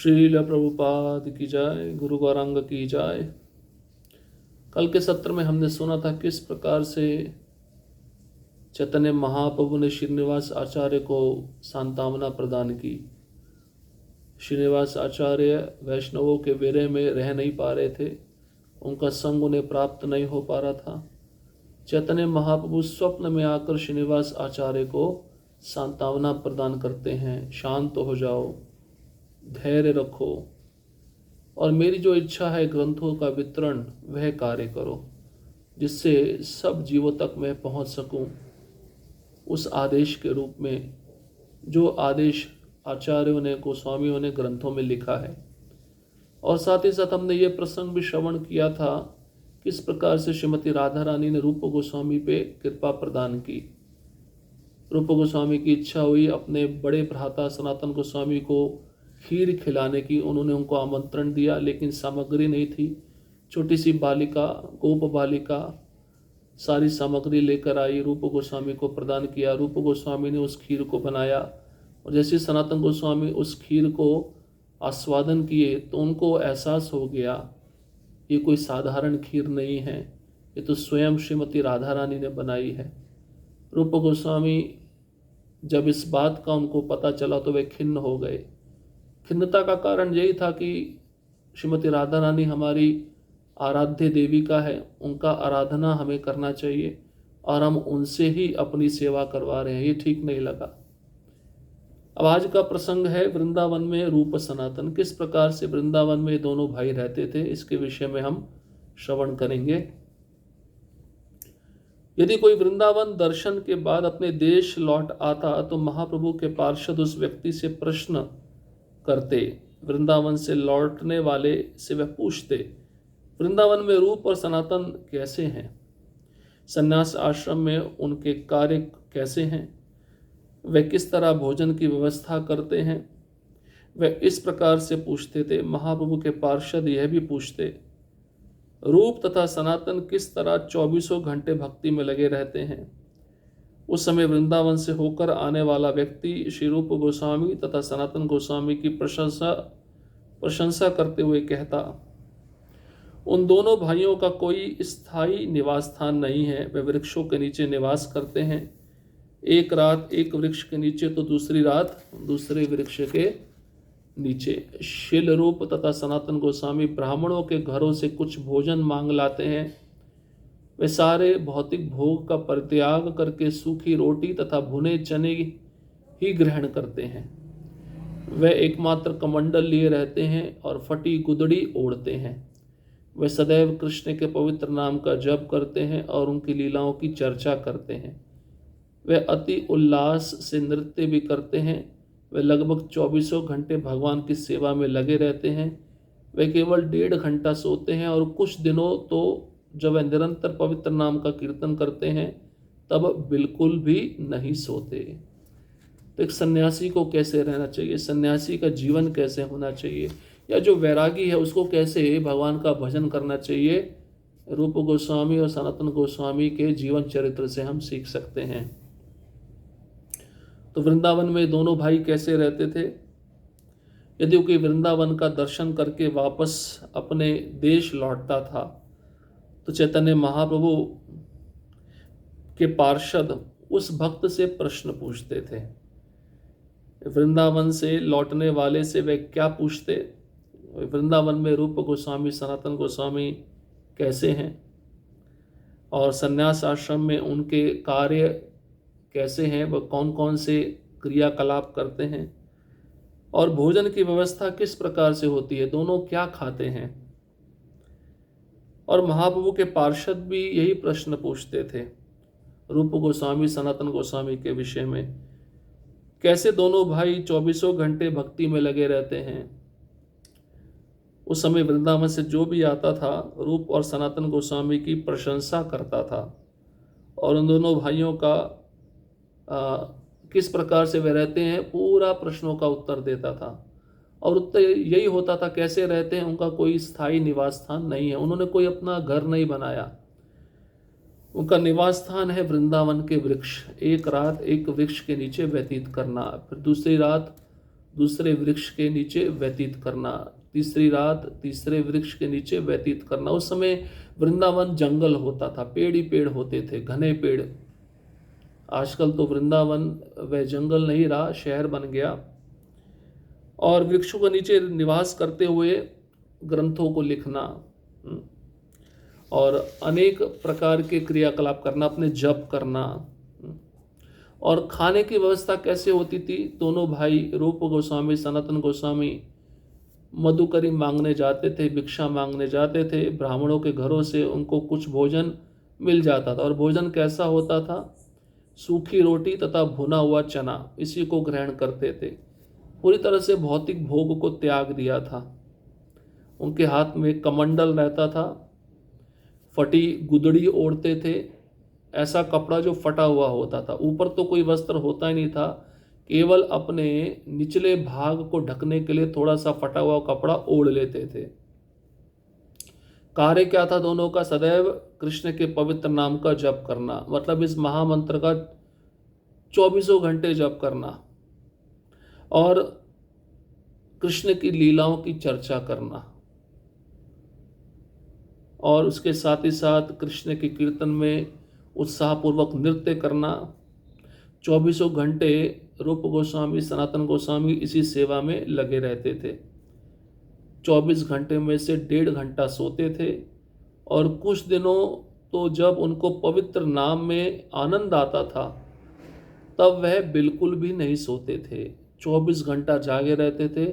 श्रील प्रभुपाद की जय, गुरु गौरांग की जय। कल के सत्र में हमने सुना था किस प्रकार से चैतन्य महाप्रभु ने श्रीनिवास आचार्य को सांत्वना प्रदान की। श्रीनिवास आचार्य वैष्णवों के बेरे में रह नहीं पा रहे थे, उनका संग उन्हें प्राप्त नहीं हो पा रहा था। चैतन्य महाप्रभु स्वप्न में आकर श्रीनिवास आचार्य को सांत्वना प्रदान करते हैं, शांत हो जाओ, धैर्य रखो और मेरी जो इच्छा है ग्रंथों का वितरण वह कार्य करो, जिससे सब जीवों तक मैं पहुंच सकूं। उस आदेश के रूप में जो आदेश आचार्यों ने, गोस्वामियों ने ग्रंथों में लिखा है। और साथ ही साथ हमने ये प्रसंग भी श्रवण किया था किस प्रकार से श्रीमती राधा रानी ने रूप गोस्वामी पे कृपा प्रदान की। रूप गोस्वामी की इच्छा हुई अपने बड़े भ्राता सनातन गोस्वामी को खीर खिलाने की। उन्होंने उनको आमंत्रण दिया, लेकिन सामग्री नहीं थी। छोटी सी बालिका, गोप बालिका सारी सामग्री लेकर आई, रूप गोस्वामी को प्रदान किया। रूप गोस्वामी ने उस खीर को बनाया और जैसे सनातन गोस्वामी उस खीर को आस्वादन किए तो उनको एहसास हो गया ये कोई साधारण खीर नहीं है, ये तो स्वयं श्रीमती राधा रानी ने बनाई है। रूप गोस्वामी जब इस बात का उनको पता चला तो वे खिन्न हो गए। खिन्नता का कारण यही था कि श्रीमती राधा रानी हमारी आराध्य देविका है, उनका आराधना हमें करना चाहिए और हम उनसे ही अपनी सेवा करवा रहे हैं, ये ठीक नहीं लगा। अब आज का प्रसंग है वृंदावन में रूप सनातन। किस प्रकार से वृंदावन में दोनों भाई रहते थे, इसके विषय में हम श्रवण करेंगे। यदि कोई वृंदावन दर्शन के बाद अपने देश लौट आता तो महाप्रभु के पार्षद उस व्यक्ति से प्रश्न करते। वृंदावन से लौटने वाले से वह पूछते, वृंदावन में रूप और सनातन कैसे हैं? संन्यास आश्रम में उनके कार्य कैसे हैं? वे किस तरह भोजन की व्यवस्था करते हैं? वे इस प्रकार से पूछते थे। महाप्रभु के पार्षद यह भी पूछते, रूप तथा सनातन किस तरह 24 घंटे भक्ति में लगे रहते हैं? उस समय वृंदावन से होकर आने वाला व्यक्ति श्री रूप गोस्वामी तथा सनातन गोस्वामी की प्रशंसा करते हुए कहता, उन दोनों भाइयों का कोई स्थायी निवास स्थान नहीं है, वे वृक्षों के नीचे निवास करते हैं। एक रात एक वृक्ष के नीचे तो दूसरी रात दूसरे वृक्ष के नीचे। शिल रूप तथा सनातन गोस्वामी ब्राह्मणों के घरों से कुछ भोजन मांग लाते हैं। वे सारे भौतिक भोग का परित्याग करके सूखी रोटी तथा भुने चने ही ग्रहण करते हैं। वे एकमात्र कमंडल लिए रहते हैं और फटी गुदड़ी ओढ़ते हैं। वे सदैव कृष्ण के पवित्र नाम का जप करते हैं और उनकी लीलाओं की चर्चा करते हैं। वे अति उल्लास से नृत्य भी करते हैं। वे लगभग 24 घंटे भगवान की सेवा में लगे रहते हैं। वे केवल 1.5 घंटा सोते हैं और कुछ दिनों तो जब वे निरंतर पवित्र नाम का कीर्तन करते हैं तब बिल्कुल भी नहीं सोते। तो एक सन्यासी को कैसे रहना चाहिए, सन्यासी का जीवन कैसे होना चाहिए, या जो वैरागी है उसको कैसे भगवान का भजन करना चाहिए, रूप गोस्वामी और सनातन गोस्वामी के जीवन चरित्र से हम सीख सकते हैं। तो वृंदावन में दोनों भाई कैसे रहते थे? यदि कोई वृंदावन का दर्शन करके वापस अपने देश लौटता था तो चैतन्य महाप्रभु के पार्षद उस भक्त से प्रश्न पूछते थे। वृंदावन से लौटने वाले से वे क्या पूछते? वृंदावन में रूप गोस्वामी सनातन गोस्वामी कैसे हैं और संन्यास आश्रम में उनके कार्य कैसे हैं, वह कौन कौन से क्रियाकलाप करते हैं और भोजन की व्यवस्था किस प्रकार से होती है, दोनों क्या खाते हैं। और महाप्रभु के पार्षद भी यही प्रश्न पूछते थे रूप गोस्वामी सनातन गोस्वामी के विषय में। कैसे दोनों भाई 24 घंटे भक्ति में लगे रहते हैं। उस समय वृंदावन से जो भी आता था रूप और सनातन गोस्वामी की प्रशंसा करता था और उन दोनों भाइयों का किस प्रकार से वे रहते हैं पूरा प्रश्नों का उत्तर देता था। और उत्तर यही होता था कैसे रहते हैं, उनका कोई स्थायी निवास स्थान नहीं है, उन्होंने कोई अपना घर नहीं बनाया, उनका निवास स्थान है वृंदावन के वृक्ष। एक रात एक वृक्ष के नीचे व्यतीत करना, फिर दूसरी रात दूसरे वृक्ष के नीचे व्यतीत करना, तीसरी रात तीसरे वृक्ष के नीचे व्यतीत करना। उस समय वृंदावन जंगल होता था, पेड़ ही पेड़ होते थे, घने पेड़। आजकल तो वृंदावन वह जंगल नहीं रहा, शहर बन गया। और वृक्षों के नीचे निवास करते हुए ग्रंथों को लिखना और अनेक प्रकार के क्रियाकलाप करना, अपने जप करना। और खाने की व्यवस्था कैसे होती थी? दोनों भाई रूप गोस्वामी सनातन गोस्वामी मधुकरी मांगने जाते थे, भिक्षा मांगने जाते थे ब्राह्मणों के घरों से। उनको कुछ भोजन मिल जाता था, और भोजन कैसा होता था? सूखी रोटी तथा भुना हुआ चना, इसी को ग्रहण करते थे। पूरी तरह से भौतिक भोग को त्याग दिया था। उनके हाथ में कमंडल रहता था, फटी गुदड़ी ओढ़ते थे, ऐसा कपड़ा जो फटा हुआ होता था। ऊपर तो कोई वस्त्र होता ही नहीं था, केवल अपने निचले भाग को ढकने के लिए थोड़ा सा फटा हुआ कपड़ा ओढ़ लेते थे। कार्य क्या था दोनों का? सदैव कृष्ण के पवित्र नाम का जप करना, मतलब इस महामंत्र का 24 घंटे जप करना, और कृष्ण की लीलाओं की चर्चा करना, और उसके साथ ही साथ कृष्ण के कीर्तन में उत्साहपूर्वक नृत्य करना। 24 घंटे रूप गोस्वामी सनातन गोस्वामी इसी सेवा में लगे रहते थे। 24 घंटे में से 1.5 घंटा सोते थे, और कुछ दिनों तो जब उनको पवित्र नाम में आनंद आता था तब वह बिल्कुल भी नहीं सोते थे। 24 घंटा जागे रहते थे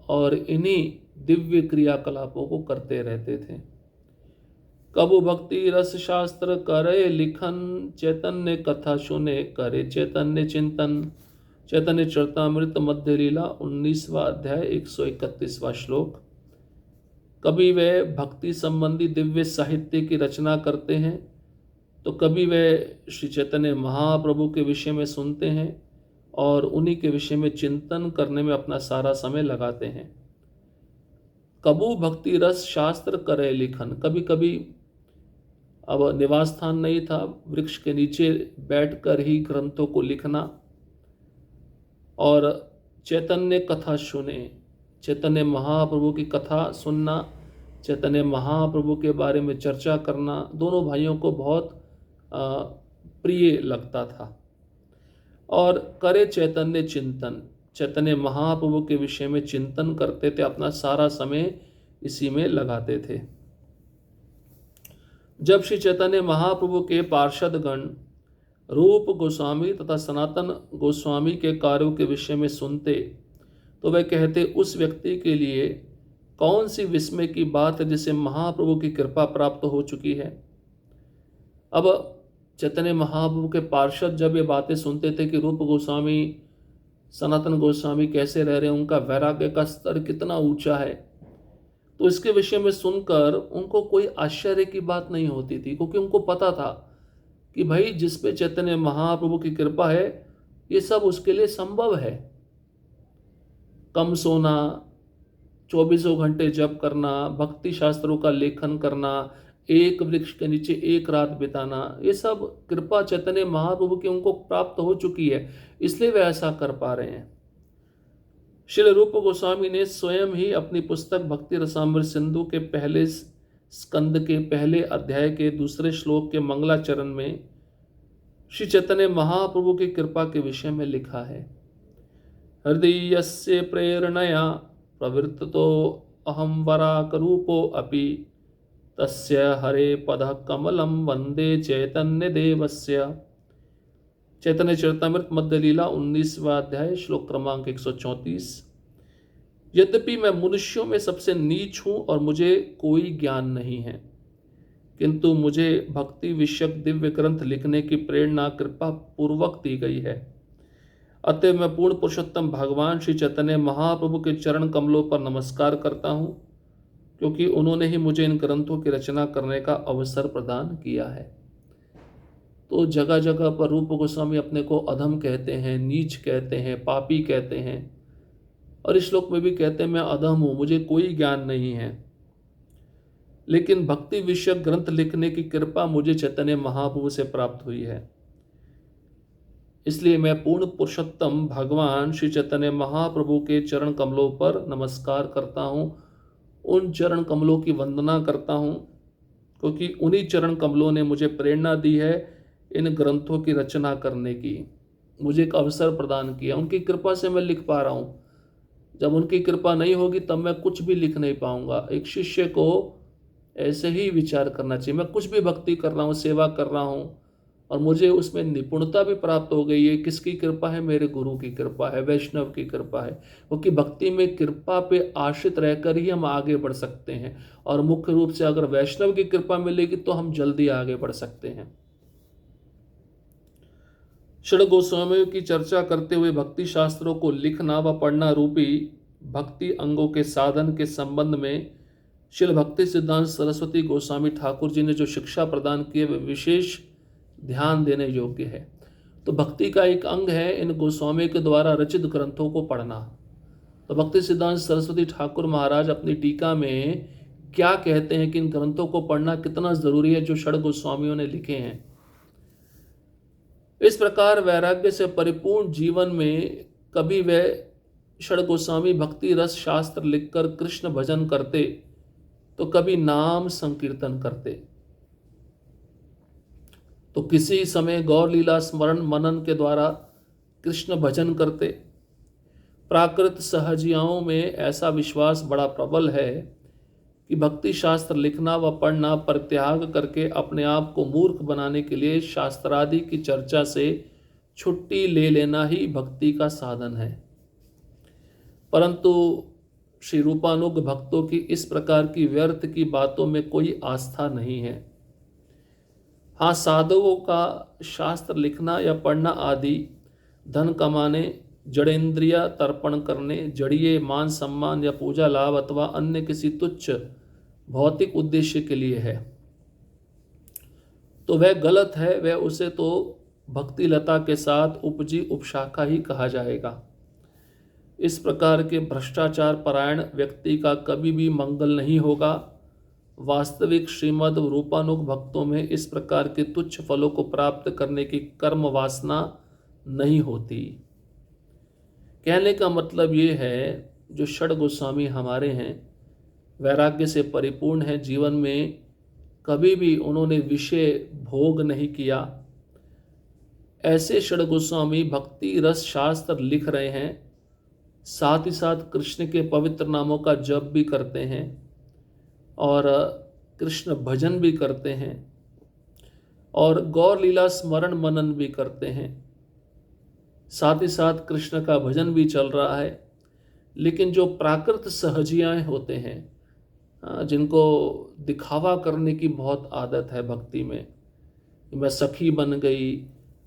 और इन्हीं दिव्य क्रियाकलापों को करते रहते थे। कबू भक्ति रस शास्त्र करे लिखन, चैतन्य कथा सुने करे चैतन्य चिंतन। चैतन्य चरितामृत मध्य लीला 19वां अध्याय 131वां श्लोक। कभी वे भक्ति संबंधी दिव्य साहित्य की रचना करते हैं, तो कभी वे श्री चैतन्य महाप्रभु के विषय में सुनते हैं और उन्हीं के विषय में चिंतन करने में अपना सारा समय लगाते हैं। कबू भक्ति रस शास्त्र करे लिखन, कभी कभी अब निवास स्थान नहीं था, वृक्ष के नीचे बैठकर ही ग्रंथों को लिखना, और चैतन्य कथा सुने, चैतन्य महाप्रभु की कथा सुनना, चैतन्य महाप्रभु के बारे में चर्चा करना दोनों भाइयों को बहुत प्रिय लगता था। और करे चैतन्य चिंतन, चैतन्य महाप्रभु के विषय में चिंतन करते थे, अपना सारा समय इसी में लगाते थे। जब श्री चैतन्य महाप्रभु के पार्षदगण रूप गोस्वामी तथा सनातन गोस्वामी के कार्यों के विषय में सुनते, तो वे कहते, उस व्यक्ति के लिए कौन सी विस्मय की बात है जिसे महाप्रभु की कृपा प्राप्त हो चुकी है। अब चैतन्य महाप्रभु के पार्षद जब ये बातें सुनते थे कि रूप गोस्वामी सनातन गोस्वामी कैसे रह रहे हैं, उनका वैराग्य का स्तर कितना ऊंचा है, तो इसके विषय में सुनकर उनको कोई आश्चर्य की बात नहीं होती थी, क्योंकि उनको पता था कि भाई जिस पे चैतन्य महाप्रभु की कृपा है ये सब उसके लिए संभव है। कम सोना, 24 घंटे जप करना, भक्ति शास्त्रों का लेखन करना, एक वृक्ष के नीचे एक रात बिताना, ये सब कृपा चैतन्य महाप्रभु की उनको प्राप्त हो चुकी है, इसलिए वे ऐसा कर पा रहे हैं। श्री रूप गोस्वामी ने स्वयं ही अपनी पुस्तक भक्ति रसामृत सिंधु के पहले स्कंद के पहले अध्याय के 2 श्लोक के मंगलाचरण में श्री चैतन्य महाप्रभु की कृपा के विषय में लिखा है। हृदयस्य प्रेरणया प्रवृत्तो अहम वराक रूपो अपि तस्य हरे पद कमलम वंदे चैतन्य देवस्य। चैतन्य चरितामृत मध्य लीला 19वां अध्याय श्लोक क्रमांक 134। यद्यपि मैं मनुष्यों में सबसे नीच हूँ और मुझे कोई ज्ञान नहीं है, किंतु मुझे भक्ति विषयक दिव्य ग्रंथ लिखने की प्रेरणा कृपा पूर्वक दी गई है। अतः मैं पूर्ण पुरुषोत्तम भगवान श्री चैतन्य महाप्रभु के चरण कमलों पर नमस्कार करता हूँ, क्योंकि उन्होंने ही मुझे इन ग्रंथों की रचना करने का अवसर प्रदान किया है। तो जगह जगह पर रूप गोस्वामी अपने को अधम कहते हैं, नीच कहते हैं, पापी कहते हैं, और इस श्लोक में भी कहते हैं मैं अधम हूँ, मुझे कोई ज्ञान नहीं है, लेकिन भक्ति विषयक ग्रंथ लिखने की कृपा मुझे चैतन्य महाप्रभु से प्राप्त हुई है। इसलिए मैं पूर्ण पुरुषोत्तम भगवान श्री चैतन्य महाप्रभु के चरण कमलों पर नमस्कार करता हूँ, उन चरण कमलों की वंदना करता हूँ, क्योंकि उन्हीं चरण कमलों ने मुझे प्रेरणा दी है इन ग्रंथों की रचना करने की, मुझे एक अवसर प्रदान किया। उनकी कृपा से मैं लिख पा रहा हूँ। जब उनकी कृपा नहीं होगी तब मैं कुछ भी लिख नहीं पाऊंगा। एक शिष्य को ऐसे ही विचार करना चाहिए। मैं कुछ भी भक्ति कर रहा हूँ, सेवा कर रहा हूँ और मुझे उसमें निपुणता भी प्राप्त हो गई है, किसकी कृपा है? मेरे गुरु की कृपा है, वैष्णव की कृपा है। क्योंकि भक्ति में कृपा पे आश्रित रहकर ही हम आगे बढ़ सकते हैं, और मुख्य रूप से अगर वैष्णव की कृपा मिलेगी तो हम जल्दी आगे बढ़ सकते हैं। षड गोस्वामियों की चर्चा करते हुए भक्ति शास्त्रों को लिखना व पढ़ना रूपी भक्ति अंगों के साधन के संबंध में श्रील भक्ति सिद्धांत सरस्वती गोस्वामी ठाकुर जी ने जो शिक्षा प्रदान की है वह विशेष ध्यान देने योग्य है। तो भक्ति का एक अंग है इन गोस्वामी के द्वारा रचित ग्रंथों को पढ़ना। तो भक्ति सिद्धांत सरस्वती ठाकुर महाराज अपनी टीका में क्या कहते हैं कि इन ग्रंथों को पढ़ना कितना जरूरी है जो षड गोस्वामियों ने लिखे हैं। इस प्रकार वैराग्य से परिपूर्ण जीवन में कभी वे षड गोस्वामी भक्ति रस शास्त्र लिखकर कृष्ण भजन करते तो कभी नाम संकीर्तन करते, तो किसी समय गौर लीला स्मरण मनन के द्वारा कृष्ण भजन करते। प्राकृत सहजियाओं में ऐसा विश्वास बड़ा प्रबल है कि भक्ति शास्त्र लिखना व पढ़ना परित्याग करके अपने आप को मूर्ख बनाने के लिए शास्त्रादि की चर्चा से छुट्टी ले लेना ही भक्ति का साधन है। परंतु श्री रूपानुग भक्तों की इस प्रकार की व्यर्थ की बातों में कोई आस्था नहीं है। हाँ, साधुओं का शास्त्र लिखना या पढ़ना आदि धन कमाने, जड़ेंद्रिया तर्पण करने, जड़ीय मान सम्मान या पूजा लाभ अथवा अन्य किसी तुच्छ भौतिक उद्देश्य के लिए है तो वह गलत है। वह उसे तो भक्ति लता के साथ उपजी उपशाखा ही कहा जाएगा। इस प्रकार के भ्रष्टाचार परायण व्यक्ति का कभी भी मंगल नहीं होगा। वास्तविक श्रीमद् रूपानुग भक्तों में इस प्रकार के तुच्छ फलों को प्राप्त करने की कर्म वासना नहीं होती। कहने का मतलब ये है, जो षड गोस्वामी हमारे हैं वैराग्य से परिपूर्ण है, जीवन में कभी भी उन्होंने विषय भोग नहीं किया। ऐसे षड गोस्वामी भक्ति रस शास्त्र लिख रहे हैं, साथ ही साथ कृष्ण के पवित्र नामों का जप भी करते हैं और कृष्ण भजन भी करते हैं और गौर लीला स्मरण मनन भी करते हैं, साथ ही साथ कृष्ण का भजन भी चल रहा है। लेकिन जो प्राकृत सहजियाँ होते हैं, जिनको दिखावा करने की बहुत आदत है भक्ति में, मैं सखी बन गई,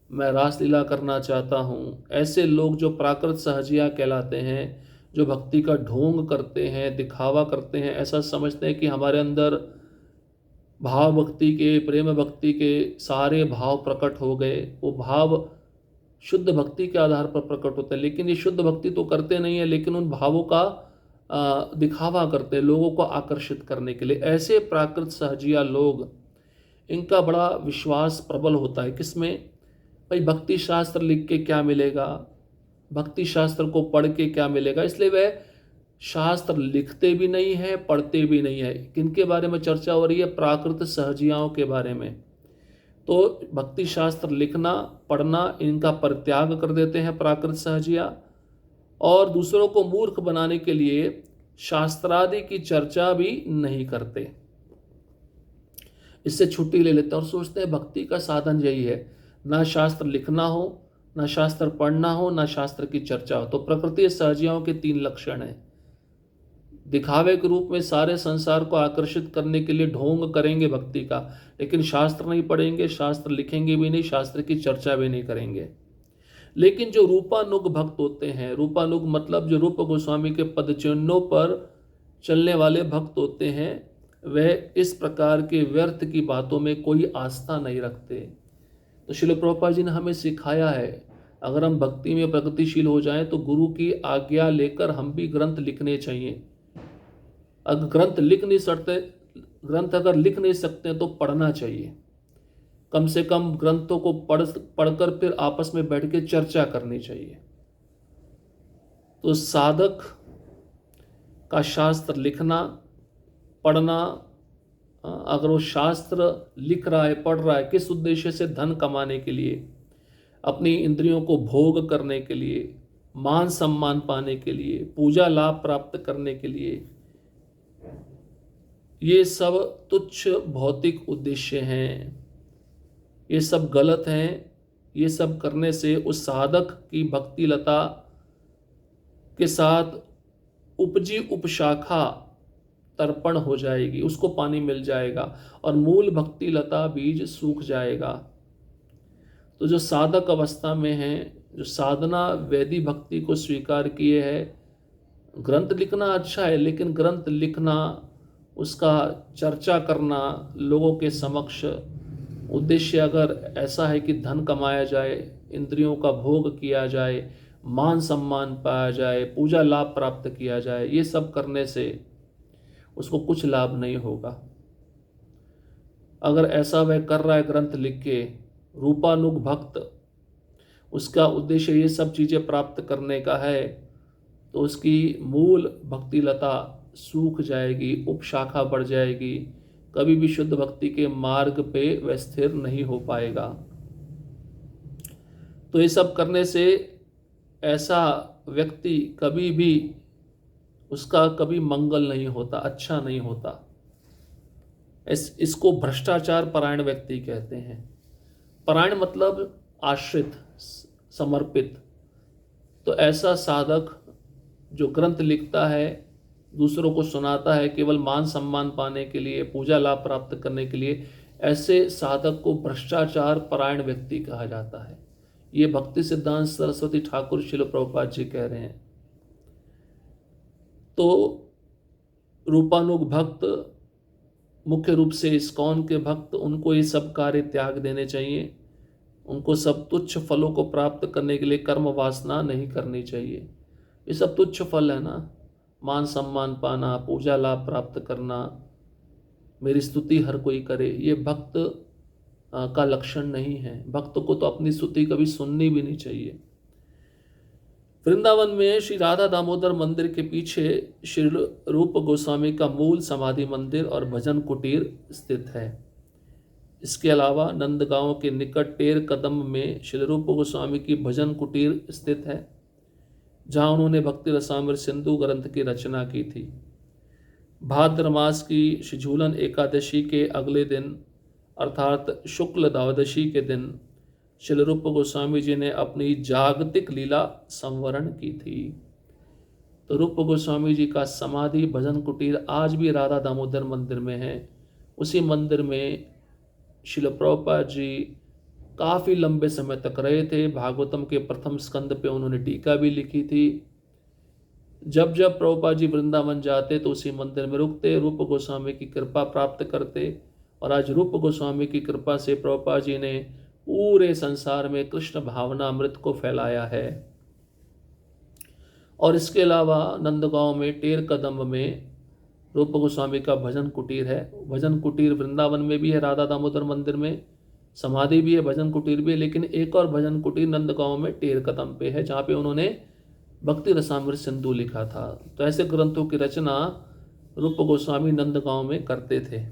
मैं रासलीला करना चाहता हूँ, ऐसे लोग जो प्राकृत सहजिया कहलाते हैं, जो भक्ति का ढोंग करते हैं, दिखावा करते हैं, ऐसा समझते हैं कि हमारे अंदर भाव भक्ति के, प्रेम भक्ति के सारे भाव प्रकट हो गए। वो भाव शुद्ध भक्ति के आधार पर प्रकट होते हैं, लेकिन ये शुद्ध भक्ति तो करते नहीं है, लेकिन उन भावों का दिखावा करते हैं लोगों को आकर्षित करने के लिए। ऐसे प्राकृत सहजिया लोग, इनका बड़ा विश्वास प्रबल होता है किसमें? भाई भक्ति शास्त्र लिख के क्या मिलेगा, भक्ति शास्त्र को पढ़ के क्या मिलेगा। इसलिए वह शास्त्र लिखते भी नहीं है, पढ़ते भी नहीं है। किनके बारे में चर्चा हो रही है? प्राकृत सहजियाओं के बारे में। तो भक्ति शास्त्र लिखना पढ़ना इनका परित्याग कर देते हैं प्राकृत सहजिया, और दूसरों को मूर्ख बनाने के लिए शास्त्रादि की चर्चा भी नहीं करते। इससे छुट्टी ले लेते हैं और सोचते हैं भक्ति का साधन यही है, ना शास्त्र लिखना हो, ना शास्त्र पढ़ना हो, ना शास्त्र की चर्चा हो। तो प्रकृति सहजियाओं के 3 लक्षण हैं। दिखावे के रूप में सारे संसार को आकर्षित करने के लिए ढोंग करेंगे भक्ति का, लेकिन शास्त्र नहीं पढ़ेंगे, शास्त्र लिखेंगे भी नहीं, शास्त्र की चर्चा भी नहीं करेंगे। लेकिन जो रूपानुग भक्त होते हैं, रूपानुग मतलब जो रूप गोस्वामी के पदचिन्हों पर चलने वाले भक्त होते हैं, वह इस प्रकार के व्यर्थ की बातों में कोई आस्था नहीं रखते। तो श्रील प्रभुपाद जी ने हमें सिखाया है, अगर हम भक्ति में प्रगतिशील हो जाएं तो गुरु की आज्ञा लेकर हम भी ग्रंथ लिखने चाहिए। अगर ग्रंथ अगर लिख नहीं सकते तो पढ़ना चाहिए। कम से कम ग्रंथों को पढ़कर फिर आपस में बैठ के चर्चा करनी चाहिए। तो साधक का शास्त्र लिखना, पढ़ना, अगर वो शास्त्र लिख रहा है, पढ़ रहा है, किस उद्देश्य से? धन कमाने के लिए, अपनी इंद्रियों को भोग करने के लिए, मान सम्मान पाने के लिए, पूजा लाभ प्राप्त करने के लिए, ये सब तुच्छ भौतिक उद्देश्य हैं, ये सब गलत हैं। ये सब करने से उस साधक की भक्ति लता के साथ उपजी उपशाखा तर्पण हो जाएगी, उसको पानी मिल जाएगा और मूल भक्ति लता बीज सूख जाएगा। तो जो साधक अवस्था में है, जो साधना वैदिक भक्ति को स्वीकार किए है, ग्रंथ लिखना अच्छा है, लेकिन ग्रंथ लिखना, उसका चर्चा करना लोगों के समक्ष, उद्देश्य अगर ऐसा है कि धन कमाया जाए, इंद्रियों का भोग किया जाए, मान सम्मान पाया जाए, पूजा लाभ प्राप्त किया जाए, ये सब करने से उसको कुछ लाभ नहीं होगा। अगर ऐसा वह कर रहा है ग्रंथ लिख के, रूपानुग भक्त, उसका उद्देश्य ये सब चीज़ें प्राप्त करने का है, तो उसकी मूल भक्ति लता सूख जाएगी, उपशाखा बढ़ जाएगी, कभी भी शुद्ध भक्ति के मार्ग पे वह स्थिर नहीं हो पाएगा। तो ये सब करने से ऐसा व्यक्ति कभी भी, उसका कभी मंगल नहीं होता, अच्छा नहीं होता। इसको भ्रष्टाचार परायण व्यक्ति कहते हैं। परायण मतलब आश्रित, समर्पित। तो ऐसा साधक जो ग्रंथ लिखता है, दूसरों को सुनाता है केवल मान सम्मान पाने के लिए, पूजा लाभ प्राप्त करने के लिए, ऐसे साधक को भ्रष्टाचार परायण व्यक्ति कहा जाता है। ये भक्ति सिद्धांत सरस्वती ठाकुर श्रील प्रभुपाद जी कह रहे हैं। तो रूपानुग भक्त, मुख्य रूप से इस्कॉन के भक्त, उनको ये सब कार्य त्याग देने चाहिए। उनको सब तुच्छ फलों को प्राप्त करने के लिए कर्म वासना नहीं करनी चाहिए। ये सब तुच्छ फल है ना, मान सम्मान पाना, पूजा लाभ प्राप्त करना, मेरी स्तुति हर कोई करे, ये भक्त का लक्षण नहीं है। भक्त को तो अपनी स्तुति कभी सुननी भी नहीं चाहिए। वृंदावन में श्री राधा दामोदर मंदिर के पीछे श्री रूप गोस्वामी का मूल समाधि मंदिर और भजन कुटीर स्थित है। इसके अलावा नंदगांव के निकट टेर कदम में श्री रूप गोस्वामी की भजन कुटीर स्थित है, जहाँ उन्होंने भक्ति रसामृत सिंधु ग्रंथ की रचना की थी। भाद्र मास की श्री झूलन एकादशी के अगले दिन अर्थात शुक्ल द्वादशी के दिन श्री रूप गोस्वामी जी ने अपनी जागतिक लीला संवरण की थी। तो रूप गोस्वामी जी का समाधि भजन कुटीर आज भी राधा दामोदर मंदिर में है। उसी मंदिर में श्रील प्रभुपाद जी काफ़ी लंबे समय तक रहे थे। भागवतम के प्रथम स्कंद पे उन्होंने टीका भी लिखी थी। जब जब प्रभुपाद जी वृंदावन जाते तो उसी मंदिर में रुकते, रूप गोस्वामी की कृपा प्राप्त करते। और आज रूप गोस्वामी की कृपा से प्रभुपाद जी ने पूरे संसार में कृष्ण भावना अमृत को फैलाया है। और इसके अलावा नंदगांव में टेर कदम में रूप गोस्वामी का भजन कुटीर है। भजन कुटीर वृंदावन में भी है, राधा दामोदर मंदिर में समाधि भी है, भजन कुटीर भी है, लेकिन एक और भजन कुटीर नंदगांव में टेर कदम पे है, जहाँ पे उन्होंने भक्ति रसामृत सिंधु लिखा था। तो ऐसे ग्रंथों की रचना रूप गोस्वामी नंदगांव में करते थे।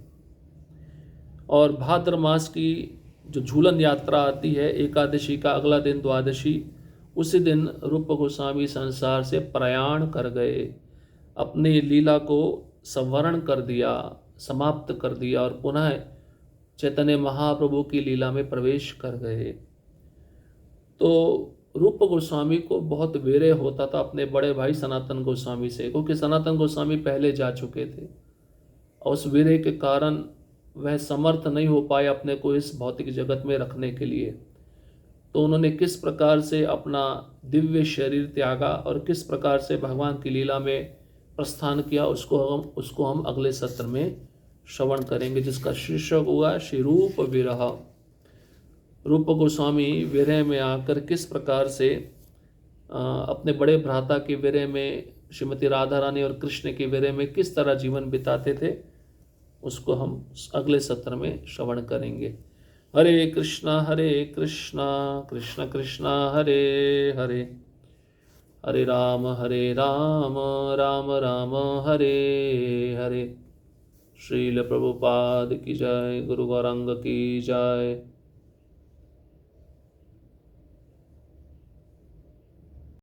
और भाद्र मास की जो झूलन यात्रा आती है, एकादशी का अगला दिन द्वादशी, उसी दिन रूप गोस्वामी संसार से प्रयाण कर गए, अपनी लीला को संवरण कर दिया, समाप्त कर दिया और पुनः चैतन्य महाप्रभु की लीला में प्रवेश कर गए। तो रूप गोस्वामी को बहुत विरह होता था अपने बड़े भाई सनातन गोस्वामी से, क्योंकि सनातन गोस्वामी पहले जा चुके थे और उस विरह के कारण वह समर्थ नहीं हो पाए अपने को इस भौतिक जगत में रखने के लिए। तो उन्होंने किस प्रकार से अपना दिव्य शरीर त्यागा और किस प्रकार से भगवान की लीला में प्रस्थान किया, उसको हम अगले सत्र में श्रवण करेंगे, जिसका शीर्षक हुआ श्री रूप विरह। रूप गोस्वामी विरह में आकर किस प्रकार से अपने बड़े भ्राता के विरह में, श्रीमती राधा रानी और कृष्ण के विरह में किस तरह जीवन बिताते थे, उसको हम अगले सत्र में श्रवण करेंगे। हरे कृष्णा कृष्ण कृष्ण हरे हरे, हरे राम राम राम हरे हरे। श्रील प्रभुपाद की जय, गुरु गौरांग की जय।